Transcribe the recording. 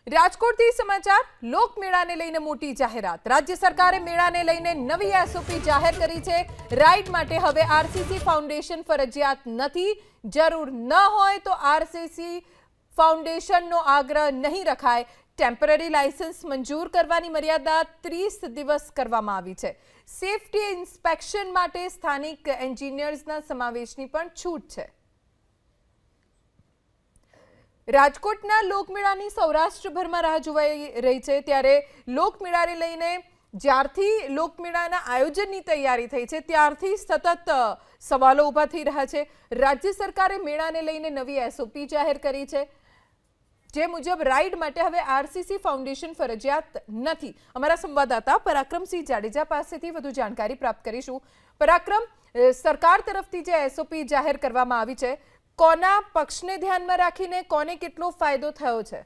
રાજકોટથી સમાચાર લોકમેળાને લઈને મોટી જાહેરાત। રાજ્ય સરકારે મેળાને લઈને નવી એસઓપી જાહેર કરી છે। રાઇડ માટે હવે આરસીસી ફાઉન્ડેશન ફરજિયાત નથી। જરૂર ન હોય તો આરસીસી ફાઉન્ડેશનનો આગ્રહ નહીં રખાય। ટેમ્પરરી લાયસન્સ મંજૂર કરવાની મર્યાદા 30 દિવસ કરવામાં આવી છે। સેફટી ઇન્સ્પેક્શન માટે સ્થાનિક એન્જિનિયર્સના સમાવેશની પણ છૂટ છે। રાજકોટના લોકમેળાની સૌરાષ્ટ્રભરમાં રાહ જોવાઈ રહી છે, ત્યારે લોકમેળાને લઈને જ્યારથી લોકમેળાના આયોજનની તૈયારી થઈ છે ત્યારથી સતત સવાલો ઊભા થઈ રહ્યા છે। રાજ્ય સરકારે મેળાને લઈને નવી એસઓપી જાહેર કરી છે, જે મુજબ રાઇડ માટે હવે આરસીસી ફાઉન્ડેશન ફરજિયાત નથી। અમારા સંવાદદાતા પરાક્રમસિંહ જાડેજા પાસેથી વધુ જાણકારી પ્રાપ્ત કરીશું। પરાક્રમ, સરકાર તરફથી જે એસઓપી જાહેર કરવામાં આવી છે, કોના પક્ષને ધ્યાનમાં રાખીને કોને કેટલો ફાયદો થયો છે?